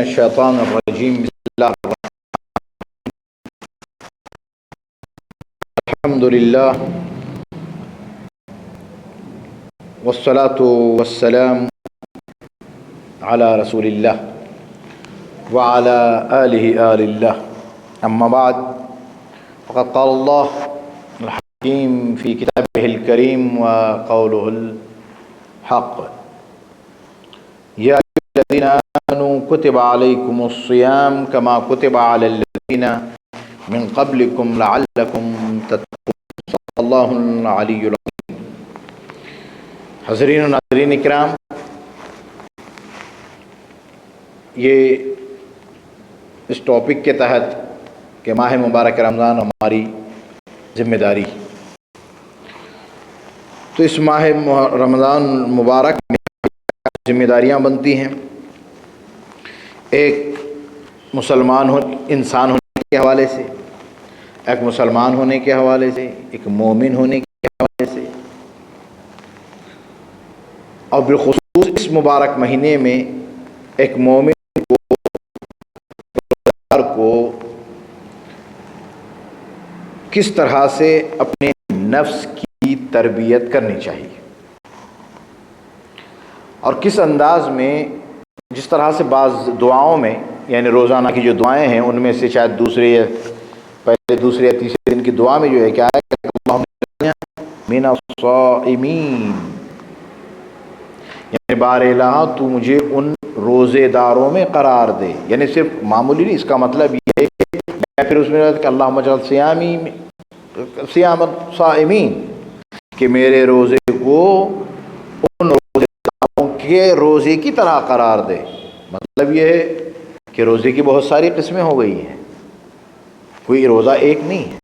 الشیطان الرجیم بسم اللہ الحمد للہ والصلاة والسلام علی رسول اللہ وعلى آلہ آل اللہ اما بعد فقد قال اللہ الحکیم فی کتابہ الکریم وقولہ الحق یا الذین آمنوا کتب علیکم الصیام کما کتب علی الذین من قبلکم لعلکم تتقون صلی اللہ العلی العظیم۔ حضرین و ناظرین اکرام، یہ اس ٹاپک کے تحت کہ ماہ مبارک رمضان ہماری ذمہ داری، تو اس ماہ رمضان مبارک میں ذمہ داریاں بنتی ہیں، ایک مسلمان انسان ہونے کے حوالے سے، ایک مسلمان ہونے کے حوالے سے، ایک مومن ہونے کے حوالے سے، اور بالخصوص اس مبارک مہینے میں ایک مومن کو کس طرح سے اپنے نفس کی تربیت کرنی چاہیے، اور کس انداز میں، جس طرح سے بعض دعاؤں میں، یعنی روزانہ کی جو دعائیں ہیں ان میں سے شاید دوسرے یا تیسرے دن کی دعا میں جو ہے کیا ہے کہ اللہم من الصائمین، یعنی بار الہ تو مجھے ان روزے داروں میں قرار دے، یعنی صرف معمولی نہیں، اس کا مطلب یہ ہے کہ میں پھر اس میں کہ اللہم اجعل صیامی صیام الصائمین، کہ میرے روزے کو ان روزے داروں کے روزے کی طرح قرار دے۔ مطلب یہ ہے کہ روزے کی بہت ساری قسمیں ہو گئی ہیں، کوئی روزہ ایک نہیں ہے،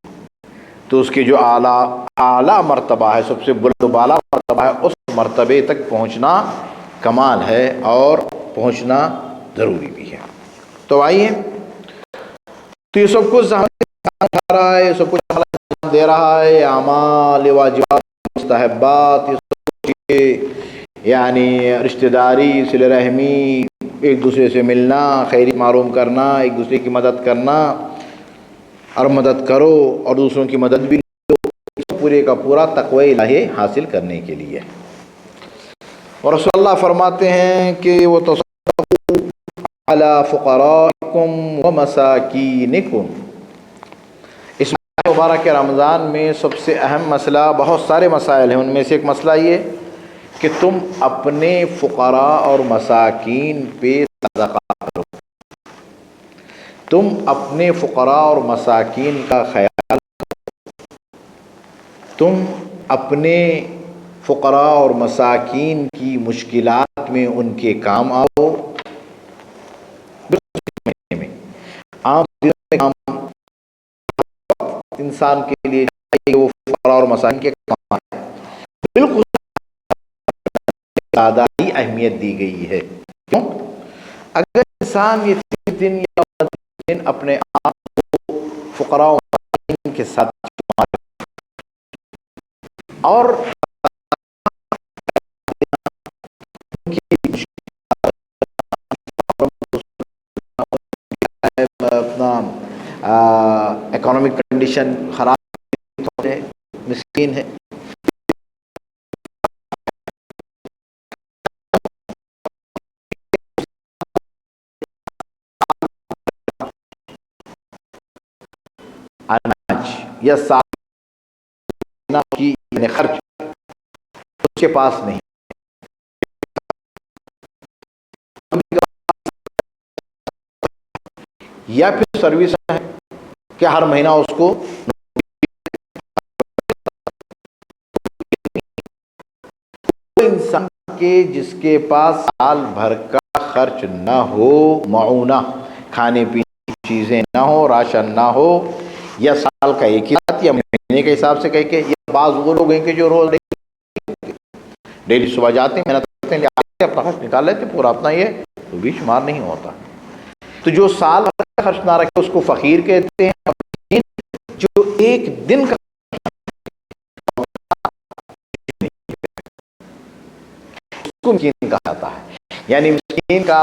تو اس کی جو اعلیٰ مرتبہ ہے، سب سے بلند و بالا مرتبہ ہے، اس مرتبے تک پہنچنا کمال ہے اور پہنچنا ضروری بھی ہے۔ تو آئیے، تو یہ سب کچھ اٹھا رہا ہے، سب کچھ دے رہا ہے، اعمال واجبات مستحبات، یہ سب کچھ، یعنی رشتہ داری، صلہ رحمی، ایک دوسرے سے ملنا، خیریت معلوم کرنا، ایک دوسرے کی مدد کرنا، اور مدد کرو اور دوسروں کی مدد بھی لو، پورے کا پورا تقوی الہی حاصل کرنے کے لیے۔ اور رسول اللہ فرماتے ہیں کہ وہ تصدقوا علی فقرائکم ومساکینکم، اس ماہ مبارک رمضان میں سب سے اہم مسئلہ، بہت سارے مسائل ہیں، ان میں سے ایک مسئلہ یہ کہ تم اپنے فقراء اور مساکین پہ صدقہ کرو، تم اپنے فقراء اور مساکین کا خیال کرو، تم اپنے فقراء اور مساکین کی مشکلات میں ان کے کام آؤ، عام دنوں میں کام انسان کے لیے چاہیے وہ فقراء اور مساکین کے کام آئے، بالکل زیادہ ہی اہمیت دی گئی ہے۔ کیوں؟ اگر انسان یہ 30 دن یا 29 دن اپنے آپ کو فقراء و مساکین کے ساتھ اور اپنا اکنامک کنڈیشن خراب ہے، مسکین ہے، اناج یا سالانہ کی یعنی خرچ اس کے پاس نہیں، یا پھر سروس ہے کہ ہر مہینہ اس کو انسان کے جس کے پاس سال بھر کا خرچ نہ ہو، معونہ کھانے پینے کی چیزیں نہ ہو، راشن نہ ہو، یا سال کا ایک ہی ساتھ یا مہینے کے حساب سے کہہ کے، یا بعض وہ لوگ ہیں کہ جو روز ڈیلی صبح جاتے ہیں، محنت کرتے ہیں، اپنا خرچ نکال لیتے ہیں، پورا اپنا یہ تو بھی شمار نہیں ہوتا۔ تو جو سال بھر کا خرچ نہ رکھے اس کو فقیر کہتے ہیں، جو ایک دن کا اس کو مسکین کہا جاتا ہے۔ یعنی مسکین کا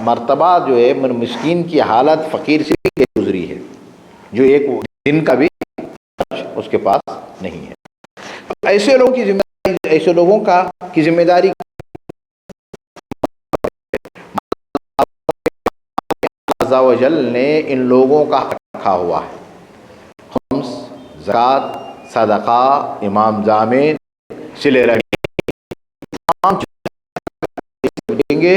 مرتبہ جو ہے مسکین کی حالت فقیر سے بھی گزری ہے، جو ایک دن کا بھی اس کے پاس نہیں ہے۔ ایسے لوگوں کی ذمہ داری، ایسے لوگوں کی ذمہ داری عز و جل نے ان لوگوں کا حق رکھا ہوا ہے۔ خمس، زکوٰۃ، صدقہ، امام جامع، صلہ رحمی، تمام دیں گے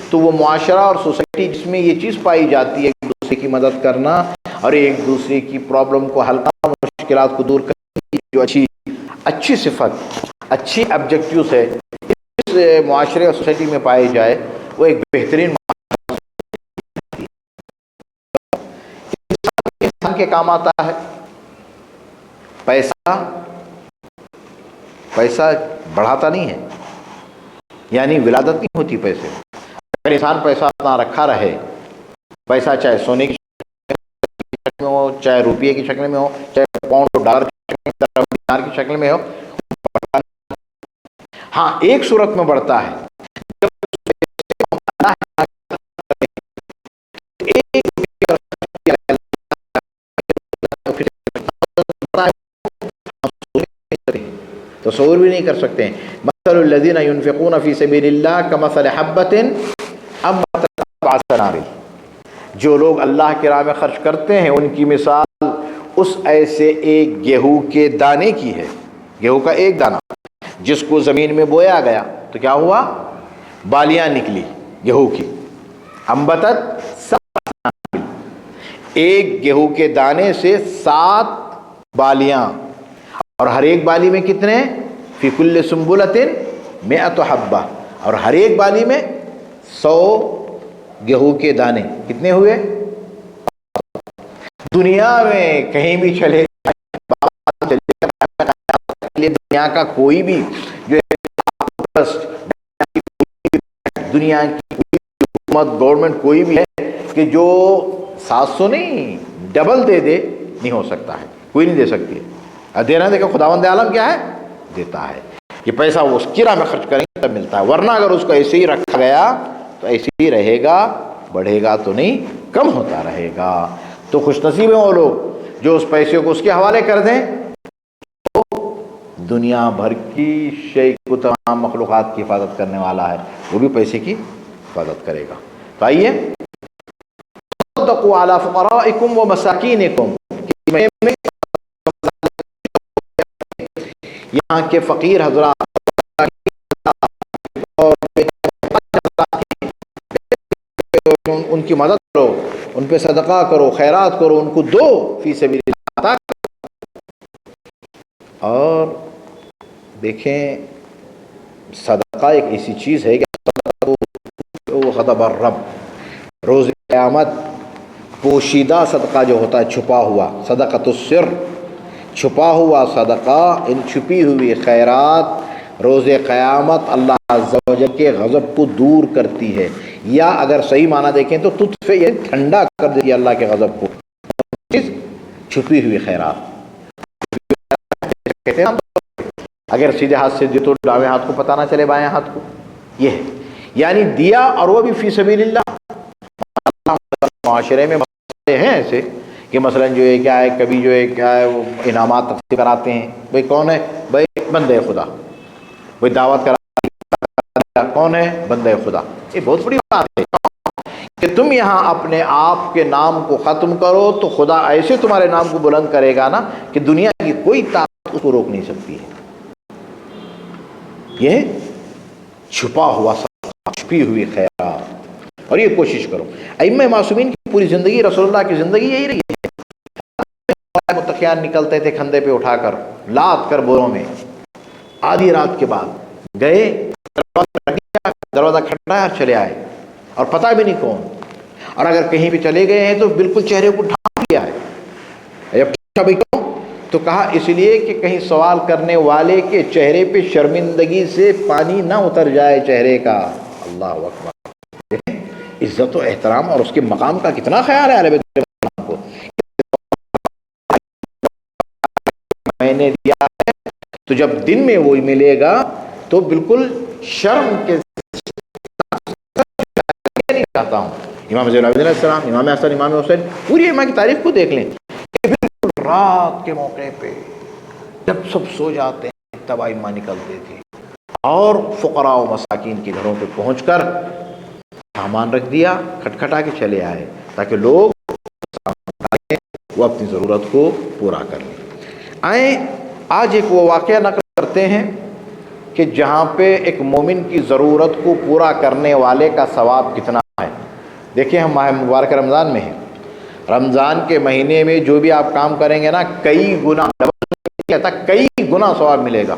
تو وہ معاشرہ اور سوسائٹی جس میں یہ چیز پائی جاتی ہے ایک دوسرے کی مدد کرنا اور ایک دوسرے کی پرابلم کو حل کرنا، مشکلات کو دور کرنے کی جو اچھی صفت، اچھی آبجیکٹیوز ہے اس معاشرے اور سوسائٹی میں پائی جائے، وہ ایک بہترین انسان کے کام آتا ہے۔ پیسہ بڑھاتا نہیں ہے، یعنی ولادت نہیں ہوتی پیسے۔ اگر انسان پیسہ اپنا رکھا رہے، پیسہ چاہے سونے کی شکل میں ہو، چاہے روپیے کی شکل میں ہو، چاہے پاؤنڈ ڈالر کی شکل میں، دینار کی شکل میں ہو، ہاں ایک صورت میں بڑھتا ہے، تصور بھی نہیں کر سکتے ہیں۔ مثل الذین ينفقون فی سبیل اللہ کمثل حبۃ انبتت سبع سنابل، جو لوگ اللہ کی راہ میں خرچ کرتے ہیں ان کی مثال اس ایسے ایک گیہوں کے دانے کی ہے، گیہوں کا ایک دانہ جس کو زمین میں بویا گیا تو کیا ہوا؟ بالیاں نکلی گیہوں کی، انبتت سبع سنابل، ایک گیہوں کے دانے سے 7 بالیاں، اور ہر ایک بالی میں کتنے؟ فی کل سنبلۃ 100 حبہ، اور ہر ایک بالی میں 100 گیہوں کے دانے، کتنے ہوئے؟ دنیا میں کہیں بھی چلے دنیا کا کوئی بھی جو دنیا کی حکومت، گورنمنٹ کوئی بھی ہے کہ جو 700 نہیں ڈبل دے نہیں ہو سکتا ہے، کوئی نہیں دے سکتی ہے۔ دینا دے کہ خداوند عالم کیا ہے؟ دیتا ہے۔ یہ پیسہ وہ اس کی راہ میں خرچ کریں گے تب ملتا ہے، ورنہ اگر اس کو ایسے ہی رکھا گیا تو ایسے ہی رہے گا، بڑھے گا تو نہیں، کم ہوتا رہے گا۔ تو خوش نصیب ہیں وہ لوگ جو اس پیسے کو اس کے حوالے کر دیں، تو دنیا بھر کی شے کو، تمام مخلوقات کی حفاظت کرنے والا ہے، وہ بھی پیسے کی حفاظت کرے گا۔ تو آئیے تصدقوا علی فقرائکم و مساکینکم، یہاں کے فقیر حضرات اور ان کی مدد کرو، ان پہ صدقہ کرو، خیرات کرو، ان کو دو فی سبیل اللہ۔ اور دیکھیں صدقہ ایک ایسی چیز ہے کہ وہ غضب الرب، روز قیامت پوشیدہ صدقہ جو ہوتا ہے، چھپا ہوا صدقۃ السر، چھپا ہوا صدقہ، ان چھپی ہوئی خیرات روز قیامت اللہ عز و جل کے غضب کو دور کرتی ہے، یا اگر صحیح معنی دیکھیں تو تطفئ، یہ ٹھنڈا کر دیتی ہے اللہ کے غضب کو۔ چھپی ہوئی خیرات کہتے ہیں، اگر سیدھے ہاتھ سے دے تو دائیں ہاتھ کو پتہ نہ چلے بائیں ہاتھ کو، یہ ہے یعنی دیا، اور وہ بھی فی سبیل اللہ۔ معاشرے میں مسئلے ہیں ایسے کہ مثلا جو ہے کیا ہے، کبھی جو ہے کیا ہے وہ انعامات تقسیم کراتے ہیں، بھئی کون ہے؟ بھئی بندے خدا، بھئی دعوت کرا، کون ہے؟ بندے خدا۔ یہ بہت بڑی بات ہے کہ تم یہاں اپنے آپ کے نام کو ختم کرو تو خدا ایسے تمہارے نام کو بلند کرے گا نا کہ دنیا کی کوئی طاقت اس کو روک نہیں سکتی ہے۔ یہ چھپا ہوا چھپی ہوئی خیرات، اور یہ کوشش کرو۔ ائمہ معصومین کی پوری زندگی، رسول اللہ کی زندگی یہی رہی ہے۔ متقیان نکلتے تھے کندھے پہ اٹھا کر، لاد کر بوروں میں، آدھی رات کے بعد گئے، دروازہ کھٹکھٹایا اور چلے آئے، اور پتہ بھی نہیں کون، اور اگر کہیں بھی چلے گئے ہیں تو بالکل چہرے کو ڈھانپ لیا ہے۔ جب پوچھا بھائی کیوں تو کہا اس لیے کہ کہیں سوال کرنے والے کے چہرے پہ شرمندگی سے پانی نہ اتر جائے چہرے کا۔ اللہ اکبر، عزت و احترام اور اس کے مقام کا کتنا خیال ہے اہل بیت کو۔ میں نے دیا ہے تو جب دن میں وہی ملے گا تو بالکل شرم کے چاہتا ہوں. امام زین العابدین علیہ السلام، امام حسن، امام حسین، پوری ائمہ کی تاریخ کو دیکھ لیں کہ بالکل رات کے موقع پہ جب سب سو جاتے ہیں تب ائمہ نکلتے تھے اور فقراء و مساکین کے گھروں پہ پہنچ کر سامان رکھ دیا، کھٹکھٹا کے چلے آئے تاکہ لوگ وہ اپنی ضرورت کو پورا کر لیں. آئیں آج ایک وہ واقعہ نقل کرتے ہیں کہ جہاں پہ ایک مومن کی ضرورت کو پورا کرنے والے کا ثواب کتنا ہے. دیکھیں ہم ماہ مبارک رمضان میں ہیں، رمضان کے مہینے میں جو بھی آپ کام کریں گے نا کئی گنا، کہتا کئی گنا ثواب ملے گا.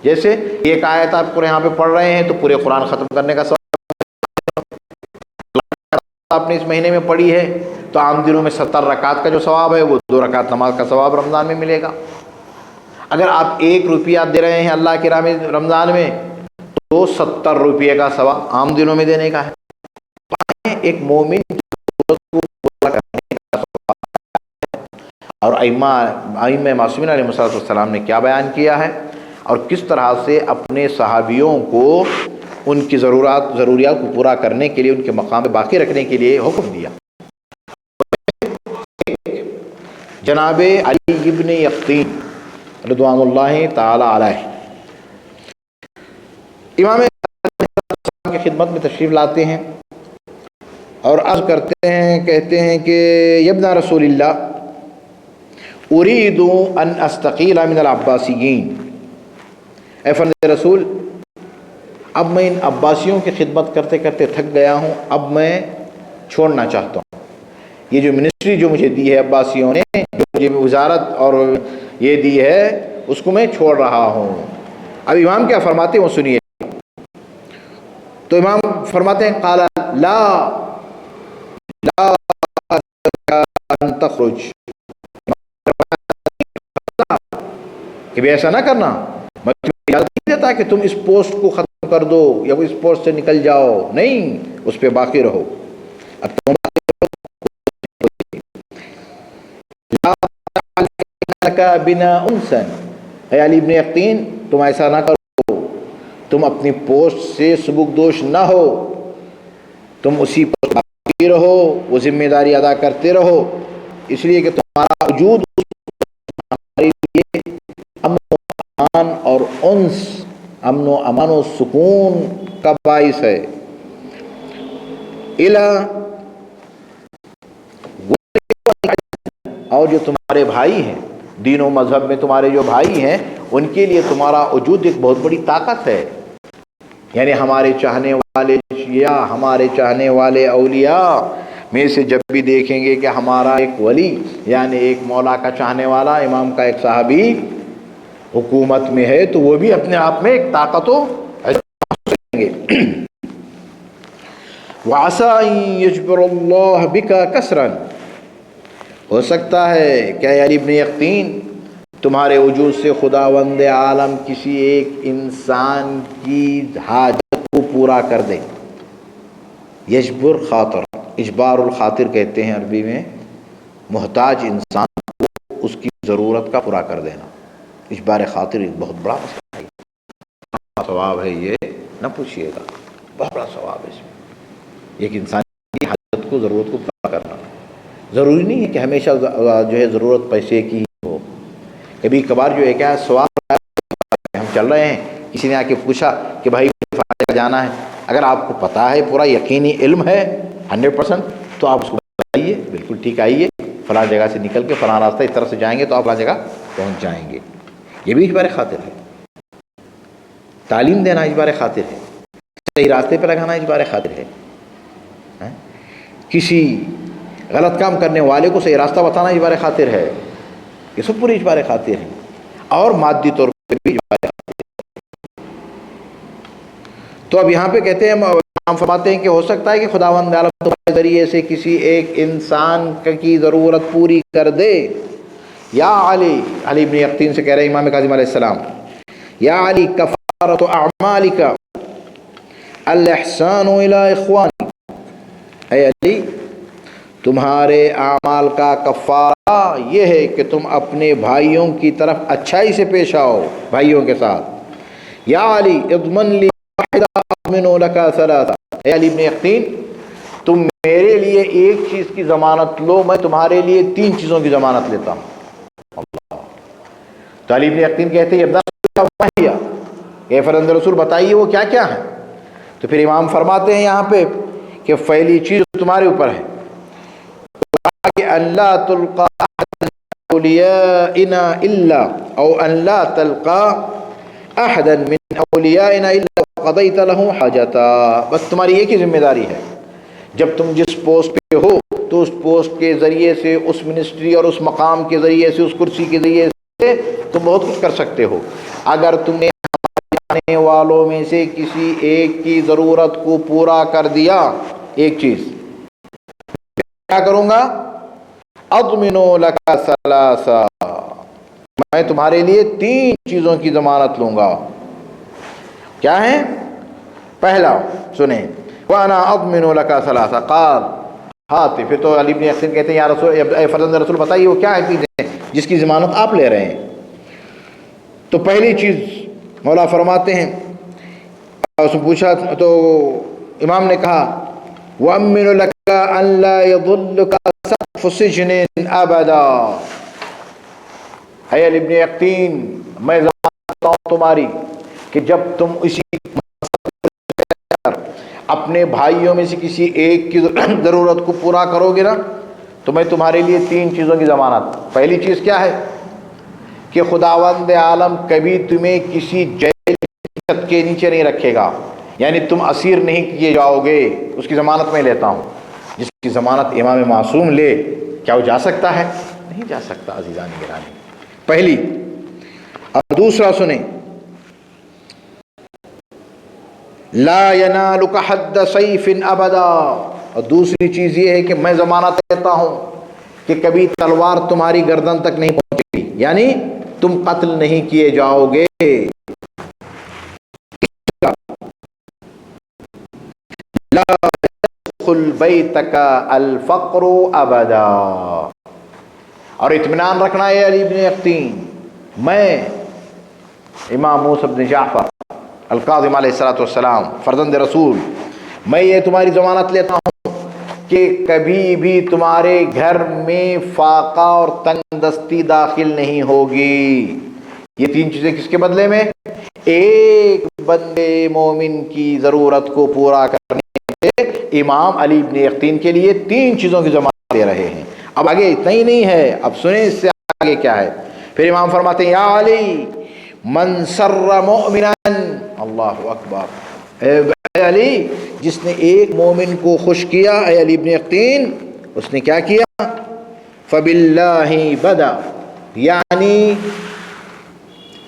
جیسے ایک آیت آپ کو یہاں پہ پڑھ رہے ہیں تو پورے قرآن ختم کرنے کا ثواب آپ نے اس مہینے میں پڑھی ہے تو عام دنوں میں 70 رکعت کا جو ثواب ہے وہ 2 رکعت نماز کا ثواب رمضان میں ملے گا. اگر آپ 1 روپیہ دے رہے ہیں اللہ کی راہ میں رمضان میں تو 70 روپیے کا ثواب عام دنوں میں دینے کا ہے. ایک مومن کی ضرورت کو پورا کرنے کا ثواب. اور ائمہ معصومین علیہ السلام نے کیا بیان کیا ہے اور کس طرح سے اپنے صحابیوں کو ان کی ضروریات کو پورا کرنے کے لیے، ان کے مقام پہ باقی رکھنے کے لیے حکم دیا. جناب علی ابن یقطین رضوان اللہ تعالی علیہ امام کی خدمت میں تشریف لاتے ہیں اور عرض کرتے ہیں، کہتے ہیں کہ ابن رسول اللہ اريد ان استقیل من العباسیین، اے فرزند رسول اب میں ان عباسیوں کی خدمت کرتے کرتے تھک گیا ہوں، اب میں چھوڑنا چاہتا ہوں. یہ جو منسٹری جو مجھے دی ہے عباسیوں نے، جو مجھے وزارت اور یہ دی ہے اس کو میں چھوڑ رہا ہوں. اب امام کیا فرماتے ہیں وہ سنیے. تو امام فرماتے ہیں قال لا ان تخرج، کہ بھی ایسا نہ کرنا، میں تمہیں اجازت نہیں دیتا کہ تم اس پوسٹ کو ختم کر دو یا اس پوسٹ سے نکل جاؤ، نہیں، اس پہ باقی رہو. اب تم بنا انسن، اے علی ابن یقین تم ایسا نہ کرو، تم اپنی پوسٹ سے سبکدوش نہ ہو، تم اسی پر باقی رہو، وہ ذمہ داری ادا کرتے رہو، اس لیے کہ تمہارا وجود ہمارے لیے امن و امان اور انس، امن و امان و سکون کا باعث ہے. اور جو تمہارے بھائی ہیں دین و مذہب میں، تمہارے جو بھائی ہیں ان کے لیے تمہارا وجود ایک بہت بڑی طاقت ہے. یعنی ہمارے چاہنے والے شیعہ، ہمارے چاہنے والے اولیاء میں سے جب بھی دیکھیں گے کہ ہمارا ایک ولی یعنی ایک مولا کا چاہنے والا، امام کا ایک صحابی حکومت میں ہے تو وہ بھی اپنے آپ میں ایک طاقت و گے. وَعَسَىٰ أَن يَجْبِرَ اللَّهَ بِكَ كَسْرًا، ہو سکتا ہے کہ اے علی ابن یقین تمہارے وجود سے خداوند عالم کسی ایک انسان کی حاجت کو پورا کر دے. یجبر خاطر، اجبار الخاطر کہتے ہیں عربی میں، محتاج انسان کو اس کی ضرورت کا پورا کر دینا. اجبار خاطر ایک بہت بڑا مسئلہ ہے، بڑا ثواب ہے، یہ نہ پوچھیے گا، بہت بڑا ثواب ہے اس میں. ایک انسان کی حاجت کو، ضرورت کو پورا کرنا. ضروری نہیں ہے کہ ہمیشہ جو ہے ضرورت پیسے کی ہو، کبھی کبھار جو ہے کیا سوال، ہم چل رہے ہیں کسی نے آ کے پوچھا کہ بھائی جانا ہے، اگر آپ کو پتہ ہے، پورا یقینی علم ہے 100%، تو آپ اس کو بتائیے بالکل ٹھیک، آئیے فلاں جگہ سے نکل کے فلاں راستہ اس طرح سے جائیں گے تو آپ فلاں جگہ پہنچ جائیں گے. یہ بھی اجبار خاطر ہے. تعلیم دینا اجبار خاطر ہے، صحیح راستے پہ لگانا اجبار خاطر ہے. کسی غلط کام کرنے والے کو صحیح راستہ بتانا اجبار خاطر ہے. یہ سب پورے اجبار خاطر ہیں، اور مادی طور پہ بھی اجبار خاطر. تو اب یہاں پہ کہتے ہیں، ہم فرماتے ہیں کہ ہو سکتا ہے کہ خداوند عالم تمہارے ذریعے سے کسی ایک انسان کی ضرورت پوری کر دے. یا علی، علی ابن یقین سے کہہ رہے ہیں امام کاظم علیہ السلام، یا علی کفارۃ اعمالک الاحسان الی اخوانک، اے علی تمہارے اعمال کا کفارہ یہ ہے کہ تم اپنے بھائیوں کی طرف اچھائی سے پیش آؤ، بھائیوں کے ساتھ. یا علی اضمن لی واحدہ اضمن لک ثلاثہ، اے علی ابن یقین تم میرے لیے ایک چیز کی ضمانت لو، میں تمہارے لیے 3 چیزوں کی ضمانت لیتا ہوں۔ اللہ، تو علی بن یقین کہتے ہیں اے فرزند رسول بتائیے وہ کیا کیا ہے؟ تو پھر امام فرماتے ہیں یہاں پہ کہ پہلی چیز تمہارے اوپر ہے کہ اللہ تلقا اولیائنا الا او ان لا تلقا احدا من اولیائنا الا قضیت له حاجتا، بس تمہاری ایک ہی ذمہ داری ہے، جب تم جس پوسٹ پہ ہو تو اس پوسٹ کے ذریعے سے، اس منسٹری اور اس مقام کے ذریعے سے، اس کرسی کے ذریعے سے تم بہت کچھ کر سکتے ہو، اگر تم نے آنے والوں میں سے کسی ایک کی ضرورت کو پورا کر دیا، ایک چیز کیا کروں گا؟ اضمنو لک ثلاثا، میں تمہارے لیے 3 چیزوں کی ضمانت لوں گا۔ کیا ہے؟ پہلا سنیں، وانا اضمن لک ثلاثا قال ہاتھ، پھر تو علی بن یقین کہتے ہیں یا رسول، اے فرزند رسول بتائیے وہ کیا ہے چیزیں جس کی ضمانت آپ لے رہے ہیں؟ تو پہلی چیز مولا فرماتے ہیں، اس نے پوچھا تو امام نے کہا وَأَمِّنُ لَكَ أَن لَا يَضُلُّكَ سَقْفُ سِجْنٍ أَبَدًا، اے علی بن یقین میں ضمانت کرتا ہوں تمہاری کہ جب تم اسی اپنے بھائیوں میں سے کسی ایک کی ضرورت کو پورا کرو گے نا، تو میں تمہارے لیے 3 چیزوں کی ضمانت۔ پہلی چیز کیا ہے کہ خداوند عالم کبھی تمہیں کسی جیل کے نیچے نہیں رکھے گا، یعنی تم اسیر نہیں کیے جاؤ گے، اس کی ضمانت میں لیتا ہوں۔ جس کی ضمانت امام معصوم لے، کیا وہ جا سکتا ہے؟ نہیں جا سکتا عزیزان گرامی، پہلی۔ اور دوسرا سنیں، لا ینالک حد سیف ابدا، اور دوسری چیز یہ ہے کہ میں ضمانت دیتا ہوں کہ کبھی تلوار تمہاری گردن تک نہیں پہنچے گی، یعنی تم قتل نہیں کیے جاؤ گے۔ لا يدخل بیتک الفقر ابدا، اور اطمینان رکھنا ہے علی بن یقین، میں امام موسیٰ بن جعفر الکاظم علیہ السلام فرزند رسول، میں یہ تمہاری ضمانت لیتا ہوں کہ کبھی بھی تمہارے گھر میں فاقہ اور تنگ دستی داخل نہیں ہوگی۔ یہ 3 چیزیں کس کے بدلے میں؟ ایک بندے مومن کی ضرورت کو پورا کرنے کے امام علی بن یقین کے لیے 3 چیزوں کی ضمانت دے رہے ہیں۔ اب آگے اتنا ہی نہیں ہے، اب سنیں اس سے آگے کیا ہے۔ پھر امام فرماتے ہیں یا علی من سر مؤمنا، اللہ اکبر، اے علی جس نے ایک مومن کو خوش کیا، اے علی بن یقین اس نے کیا کیا؟ فباللہ بدا، یعنی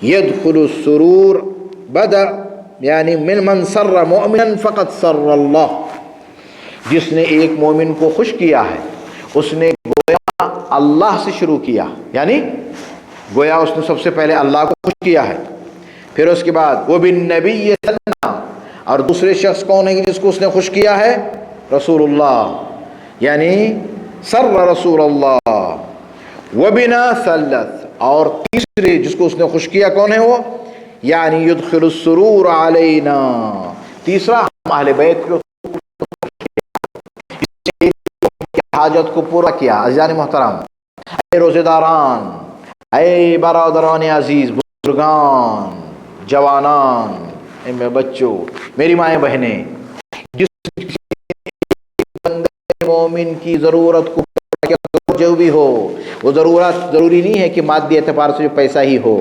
يدخل السرور بدا، یعنی من سر مؤمنا فقد سر اللہ، جس نے ایک مومن کو خوش کیا ہے اس نے گویا اللہ سے شروع کیا، یعنی گویا اس نے سب سے پہلے اللہ کو خوش کیا ہے، پھر اس کے بعد وہ بالنبی ثنا، اور دوسرے شخص کون ہے جس کو اس نے خوش کیا ہے؟ رسول اللہ، یعنی سر رسول اللہ، وبنا ثلث، اور تیسرے جس کو اس نے خوش کیا کون ہے وہ؟ یعنی يدخل السرور علینا، تیسرا ہم اہل بیت کو حاجت کو پورا کیا۔ عزیزان محترم، اے روزے داران، اے برادران عزیز، بزرگان، جوانان، اے بچوں، میری مائیں بہنیں، جس بندے مومن کی ضرورت کو پورا کیا، جو بھی ہو وہ ضرورت ضروری نہیں ہے کہ مادی اعتبار سے جو پیسہ ہی ہو،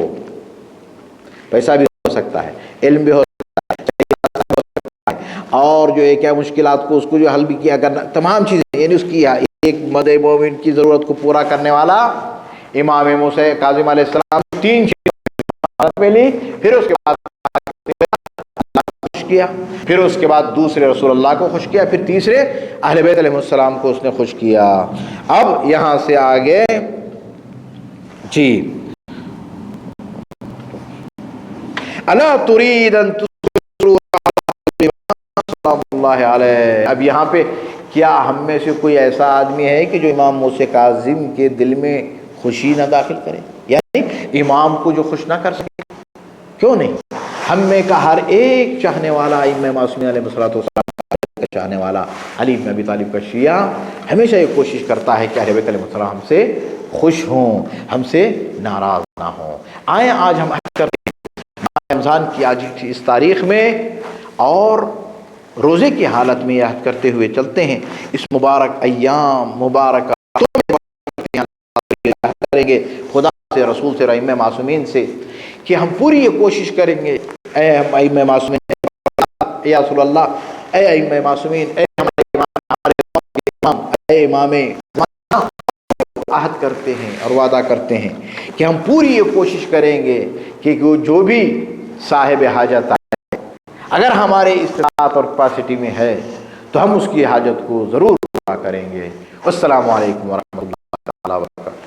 پیسہ بھی ہو سکتا ہے، علم بھی ہو سکتا ہے، اور جو ہے کیا مشکلات کو اس کو جو حل بھی کیا کرنا، تمام چیزیں، یعنی اس کی ایک مدعی مومن کی ضرورت کو پورا کرنے والا امام موسیٰ کاظم علیہ السلام 3 چیزیں پہلی، پھر اس کے بعد اللہ کو خوش کیا، پھر اس کے بعد دوسرے رسول اللہ کو خوش کیا، پھر تیسرے اہل بیت علیہ السلام کو اس نے خوش کیا۔ اب یہاں سے آگے جی، الا تريد ان تسروا سلام اللہ علیہ، اب یہاں پہ کیا ہم میں سے کوئی ایسا آدمی ہے کہ جو امام موسیٰ کاظم کے دل میں خوشی نہ داخل کرے، یعنی امام کو جو خوش نہ کر سکے؟ کیوں نہیں، ہم میں کا ہر ایک چاہنے والا ائمہ معصومین علیہ الصلوۃ والسلام کا جانے والا علی بن ابی طالب کا شیعہ ہمیشہ یہ کوشش کرتا ہے کہ اہل بیت علیہ السلام ہم سے خوش ہوں، ہم سے ناراض نہ ہوں۔ آئیں آج ہم عہد کرتے ہیں رمضان کی آج کی اس تاریخ میں، اور روزے کی حالت میں یہ عہد کرتے ہوئے چلتے ہیں، اس مبارک ایام مبارکہ کریں گے خدا سے، رسول سے، ائمہ معصومین سے، کہ ہم پوری یہ کوشش کریں گے، اے ائمہ معصومین، اے رسول اللہ، اے ائمہ معصومین، اے ہمارے امام، اے امام عہد کرتے ہیں اور وعدہ کرتے ہیں کہ ہم پوری یہ کوشش کریں گے کہ جو بھی صاحب حاجت ہے، اگر ہمارے استطاعت اور کیپیسٹی میں ہے تو ہم اس کی حاجت کو ضرور پورا کریں گے۔ السلام علیکم ورحمۃ اللہ تعالی وبرکاتہ۔